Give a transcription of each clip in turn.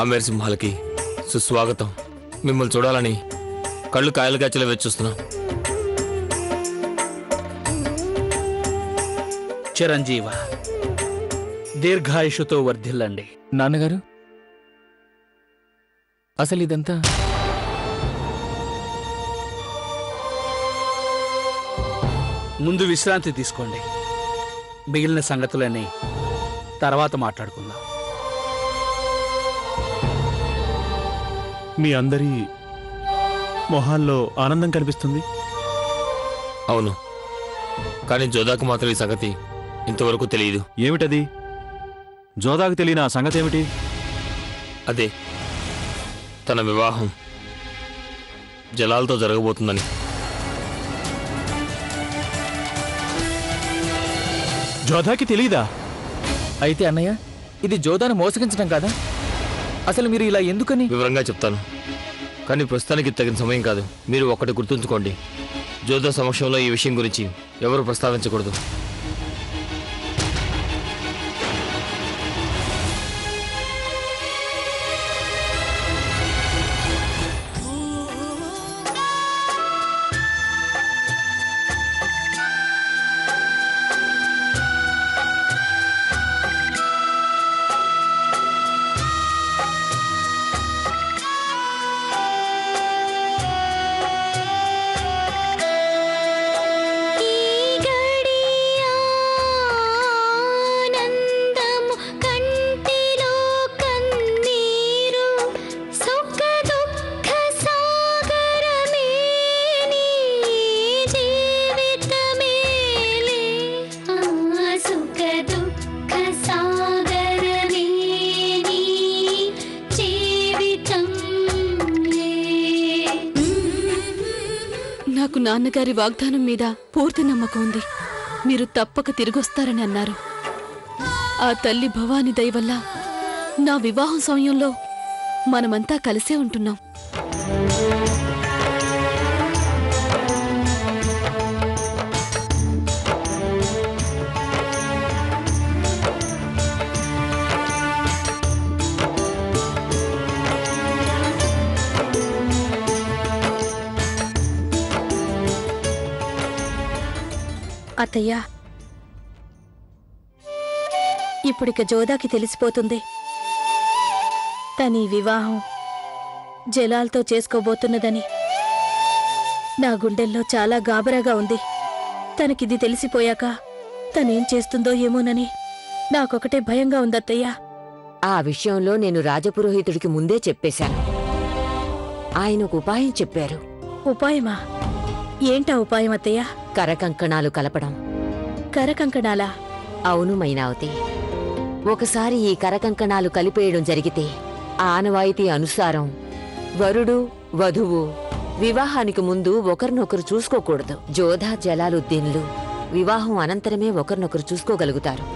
ఆమెర్ సింహాలకి సుస్వాగతం. మిమ్మల్ని చూడాలని కళ్ళు కాయలు కాచలు వెచ్చొస్తున్నాం. చిరంజీవ, దీర్ఘాయుషుతో వర్ధిల్లండి. నాన్నగారు, అసలు ఇదంతా ముందు విశ్రాంతి తీసుకోండి. మిగిలిన సంగతులన్నీ తర్వాత మాట్లాడుకుందాం. మీ అందరి మొహాల్లో ఆనందం కనిపిస్తుంది. అవును, కానీ జోదాకు మాత్రం ఈ సంగతి ఇంతవరకు తెలియదు. ఏమిటది? జోదాకు తెలియని ఆ సంగతి ఏమిటి? అదే తన వివాహం జలాలతో జరగబోతుందని. జోదాకి తెలీదా? అయితే అన్నయ్య, ఇది జోదాను మోసగించడం కాదా? అసలు మీరు ఇలా ఎందుకని? వివరంగా చెప్తాను, కానీ ప్రస్తుతానికి తగిన సమయం కాదు. మీరు ఒక్కటి గుర్తుంచుకోండి, జోదా సమక్షంలో ఈ విషయం గురించి ఎవరు ప్రస్తావించకూడదు. నాకు నాన్నగారి వాగ్దానం మీద పూర్తి నమ్మకం ఉంది. మీరు తప్పక తిరిగొస్తారని అన్నారు. ఆ తల్లి భవాని దయ వల్ల నా వివాహం సమయంలో మనమంతా కలిసే ఉంటున్నాం. అత్తయ్యా, ఇప్పుడిక జోదాకి తెలిసిపోతుంది తనీ వివాహం జలాల్తో చేసుకోబోతున్నదని. నా గుండెల్లో చాలా గాబరాగా ఉంది. తనకిది తెలిసిపోయాక తనేం చేస్తుందో ఏమోనని నాకొకటే భయంగా ఉందత్తయ్యా. ఆ విషయంలో నేను రాజపురోహితుడికి ముందే చెప్పేశాను. ఆయన ఒక ఉపాయం చెప్పారు. ఉపాయమా? ఏంటా ఉపాయం అత్తయ్యా? కరకంకణాలు కలపడం. కరకంకణాలా? అవును మైనావతి, ఒకసారి ఈ కరకంకణాలు కలిపేయడం జరిగితే ఆనవాయితీ అనుసారం వరుడు వధువు వివాహానికి ముందు ఒకరినొకరు చూసుకోకూడదు. జోధా జలాలుద్దీన్లు వివాహం అనంతరమే ఒకరినొకరు చూసుకోగలుగుతారు.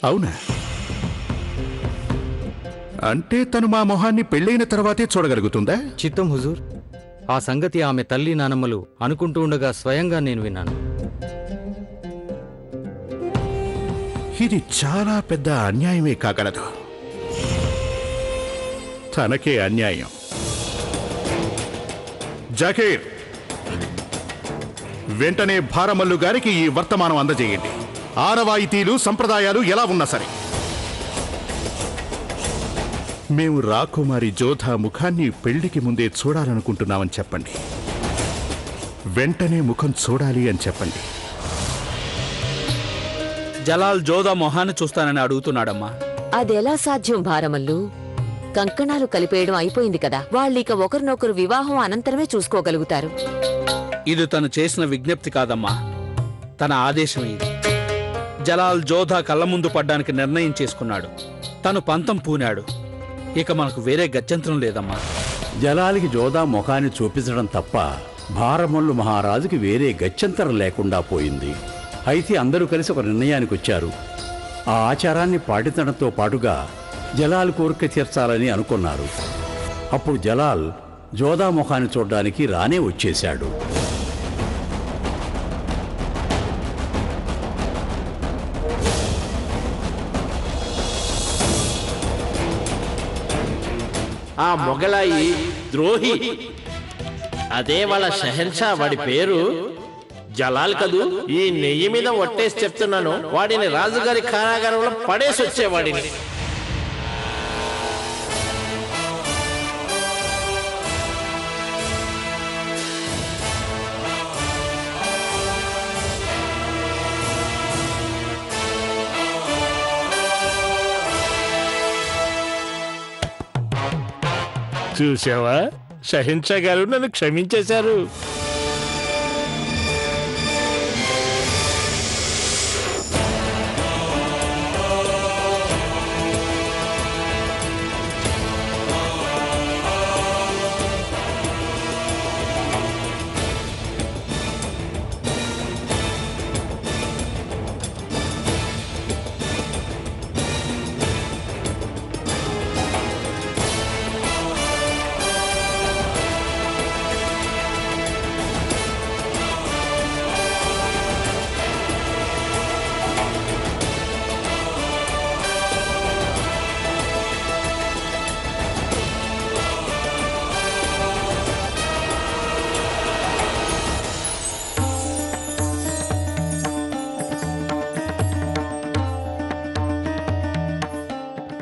అవునా? అంటే తను మా మొహాన్ని పెళ్ళైన తర్వాతే చూడగలుగుతుందా? చిత్తం హుజూర్, ఆ సంగతి ఆమె తల్లి నానమ్మలు అనుకుంటూ ఉండగా స్వయంగా నేను విన్నాను. ఇది చాలా పెద్ద అన్యాయమే కాగలదు. తనకే అన్యాయం. జాకీర్, వెంటనే భారమల్లు గారికి ఈ వర్తమానం అందజేయండి. ఆనవాయితీలు సంప్రదాయాలు ఎలా ఉన్నా సరే మేము రాకుమారి జోధా ముఖాన్ని పెళ్లికి ముందే చూడాలనుకుంటున్నామని చెప్పండి. వెంటనే ముఖం చూడాలి అని చెప్పండి. జలాల్ జోదా మొహాన్ని చూస్తానని అడుగుతున్నాడమ్మా. అదెలా సాధ్యం భారమల్లు? కంకణాలు కలిపేయడం అయిపోయింది కదా. వాళ్ళిక ఒకరినొకరు వివాహం అనంతరమే చూసుకోగలుగుతారు. ఇది తను చేసిన విజ్ఞప్తి కాదమ్మా, తన ఆదేశం ఇది. జలాల్ జోధా కళ్ళ ముందు పడ్డానికి నిర్ణయం చేసుకున్నాడు. తను పంతం పూనాడు. ఇక మనకు వేరే గత్యంతరం లేదమ్మా. జలాలికి జోదా ముఖాన్ని చూపించడం తప్ప భారమల్లు మహారాజుకి వేరే గత్యంతరం లేకుండా పోయింది. అయితే అందరూ కలిసి ఒక నిర్ణయానికి వచ్చారు. ఆ ఆచారాన్ని పాటించడంతో పాటుగా జలాల్ కోరిక తీర్చాలని అనుకున్నారు. అప్పుడు జలాల్ జోదా ముఖాన్ని చూడ్డానికి రానే వచ్చేశాడు. ఆ మొగలాయి ద్రోహి, అదే వాళ్ళ షహన్షా, వాడి పేరు జలాల్ కదూ. ఈ నెయ్యి మీద ఒట్టేసి చెప్తున్నాను, వాడిని రాజుగారి కారాగారంలో పడేసి వచ్చేవాడిని. చూసావా, షహిన్షా గారు నన్ను క్షమించేశారు.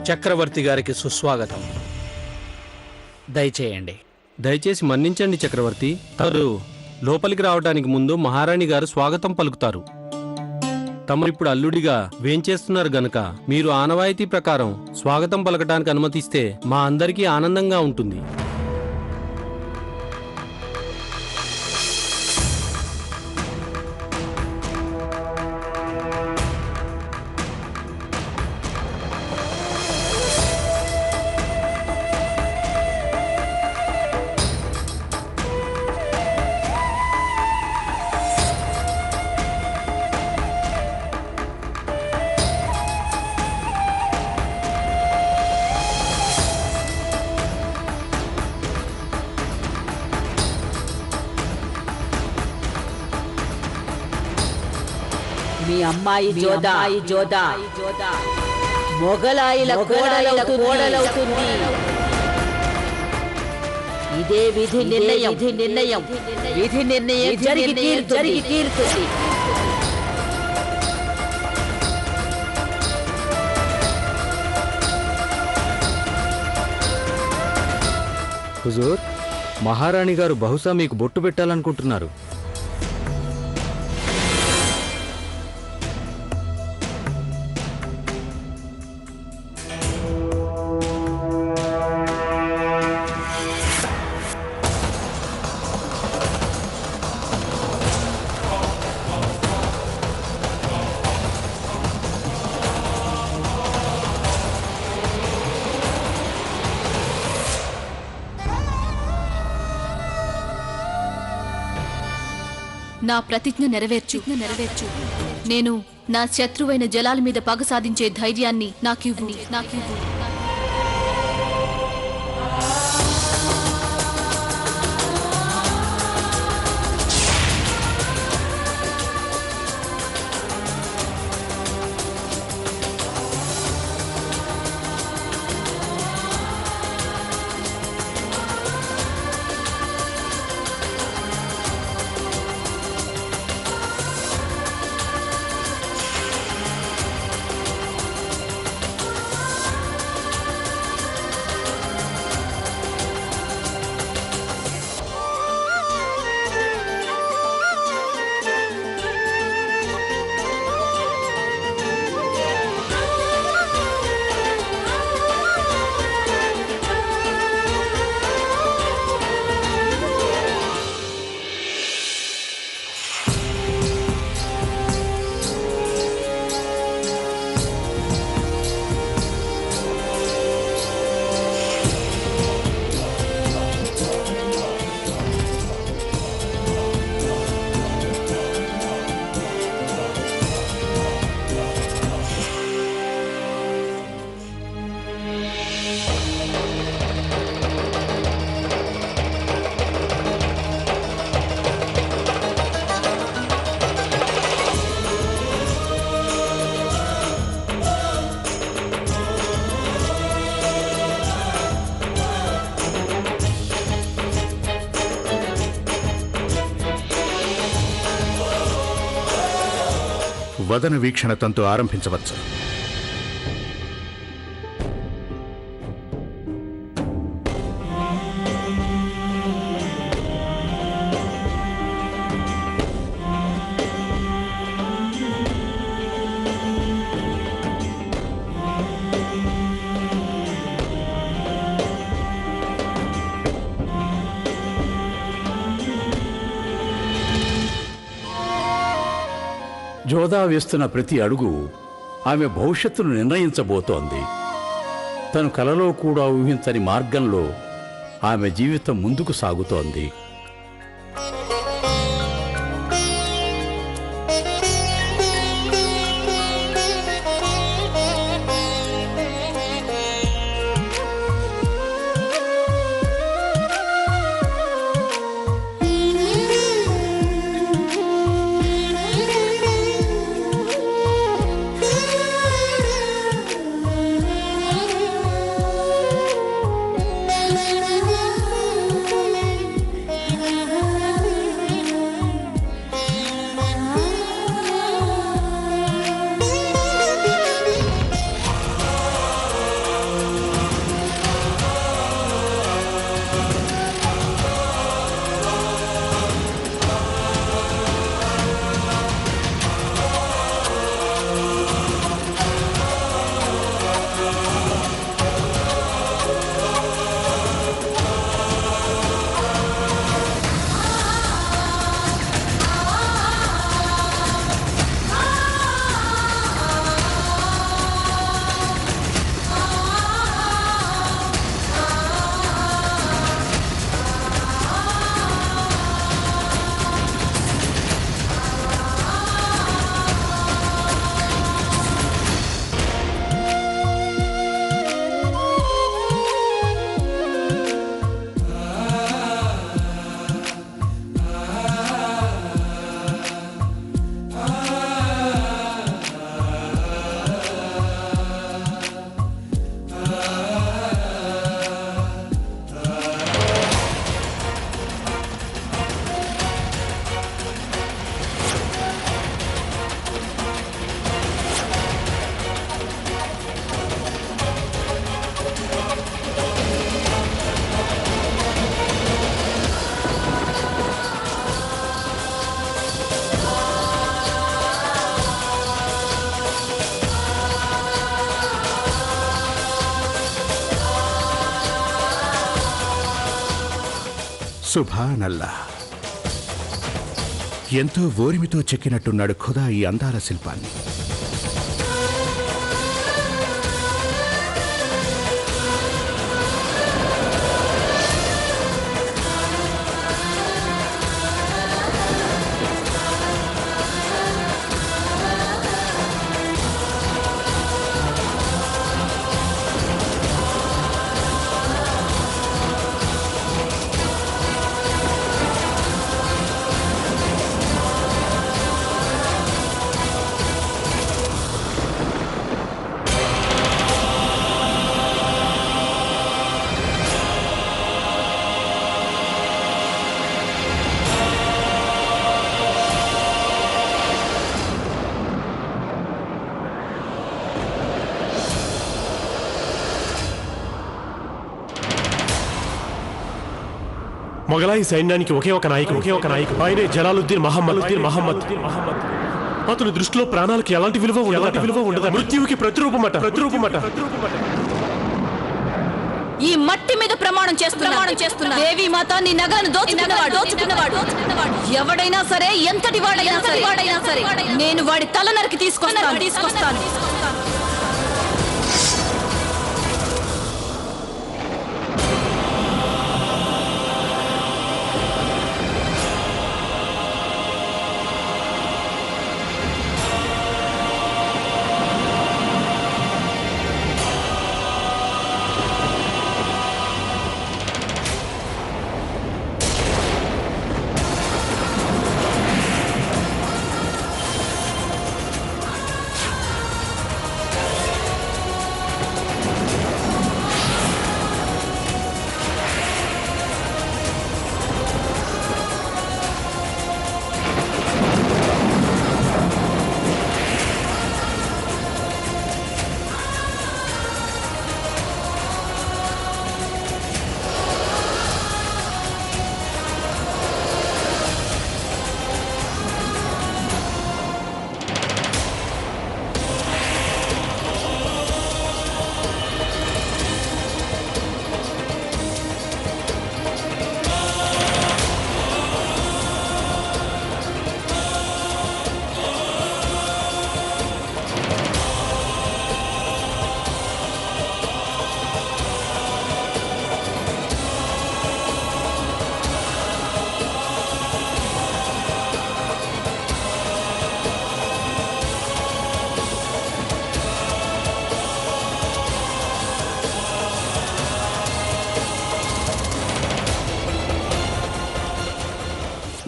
చక్రవర్తి గారికి సుస్వాగతం. దయచేయండి. దయచేసి మన్నించండి చక్రవర్తి. తమరు లోపలికి రావడానికి ముందు మహారాణి గారు స్వాగతం పలుకుతారు. తమరిప్పుడు అల్లుడిగా వేంచేస్తున్నారు గనక మీరు ఆనవాయితీ ప్రకారం స్వాగతం పలకటానికి అనుమతిస్తే మా అందరికీ ఆనందంగా ఉంటుంది. మీ అమ్మాయి జోదా మొగలాయిల కోడలవుతుంది. ఇదే విధి నిర్ణయం జరిగి తీరుతుంది. హుజూర్, మహారాణి గారు బహుశా మీకు బొట్టు పెట్టాలనుకుంటున్నారు. నా ప్రతిజ్ఞ నెరవేర్చు. నేను నా శత్రువైన జలాల్ మీద పగ సాధించే ధైర్యాన్ని నాకివ్వు. వదన వీక్షణ తంతు ఆరంభించవచ్చు. జోదా వేస్తున్న ప్రతి అడుగు ఆమె భవిష్యత్తును నిర్ణయించబోతోంది. తను కలలో కూడా ఊహించని మార్గంలో ఆమె జీవితం ముందుకు సాగుతోంది. సుభానల్లా, ఎంతో ఓరిమితో చెక్కినట్టున్నాడు ఖుదా ఈ అందాల శిల్పాన్ని. మొగలాయి సైన్యానికి ఒకే ఒక నాయకుడు ఆయనే జలాలుద్దీన్ మహమ్మద్. అతని దృష్టిలో ప్రాణాలకు ఎలాంటి విలువ ఉండదు. మృత్యువుకి ప్రతిరూపమట. ఈ మట్టి మీద ప్రమాణం చేస్తున్నా దేవి మాత నీ నగలను దోచుకున్నవాడు ఎవడైనా సరే, ఎంతటి వాడైనా సరే నేను వాడి తల నరికి తీసుకొస్తాను.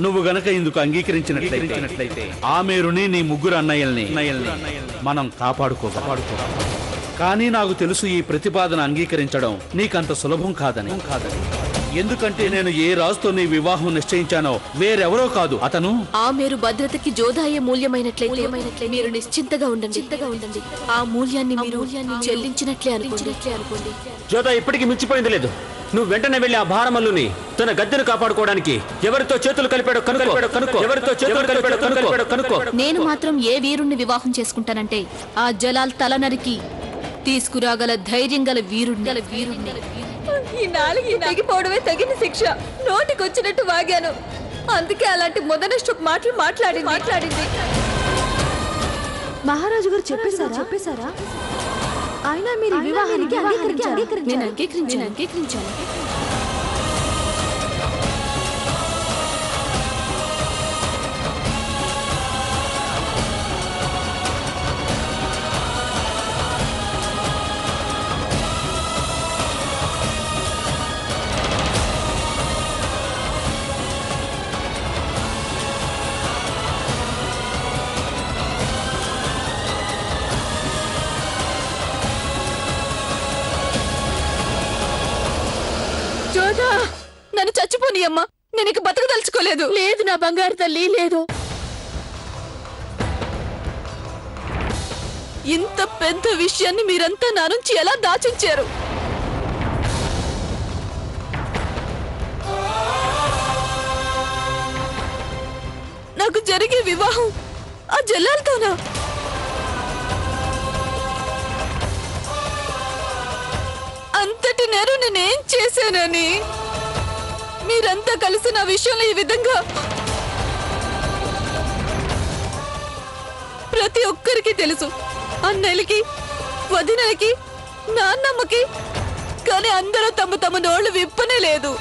నువ్వు గనక ఇందుకు అంగీకరించినట్లయితే ఆ మేరుని నీ ముగ్గురు అన్నయ్యల్ని మనం కాపాడుకో. కానీ నాకు తెలుసు ఈ ప్రతిపాదన అంగీకరించడం నీకంత సులభం కాదని. ఎందుకంటే నేను ఏ రాజుతో నీ వివాహం నిశ్చయించానో వేరెవరో కాదు, అతను. ఆ మీరు భద్రతకి జోదాయే మూల్యమైనట్లయితే మీరు నిశ్చింతగా ఉండండి. ఆ మూల్యాన్ని మీరు చెల్లించినట్లే అనుకోండి. జోదా ఇప్పటికీ మించిపోయింది లేదు. నువ్వు వెంటనే వెళ్ళి ఆ భారమల్లుని తన గద్దెను కాపాడుకోవడానికి ఎవరితో చేతులు కలిపాడో కనుక్కో. నేను మాత్రం ఏ వీరుణ్ణి వివాహం చేసుకుంటానంటే ఆ జలాల్ తల నరికి తీసుకురాగల ధైర్యం గల వీరుణ్ణి. ఈ నాలుగు తెగిపోవడమే తగిన శిక్ష. నోటికొచ్చినట్టు వాగాను, అందుకే అలాంటి మొదనష్టు మాటలు మాట్లాడింది. మహారాజు గారు చెప్పేశారా? ఆయన మీరు వివాహానికి నేను అంగీకరించాను. జోదా, నన్ను చచ్చిపోని అమ్మా, నేను ఇక బతకదలుచుకోలేదు. లేదు నా బంగారు తల్లి, లేదు. ఇంత పెద్ద విషయాన్ని మీరంతా నా నుంచి ఎలా దాచించారు? నాకు జరిగే వివాహం ఆ జల్లాలతోనా? అంతటి నేరం నేనేం చేశానని మీరంతా కలిసి నా విషయంలో ఈ విధంగా ప్రతి ఒక్కరికి తెలుసు. అన్నయ్యలకి, వదినలకి, నాన్నమ్మకి. కానీ అందరూ తమ నోళ్లు విప్పనే లేదు.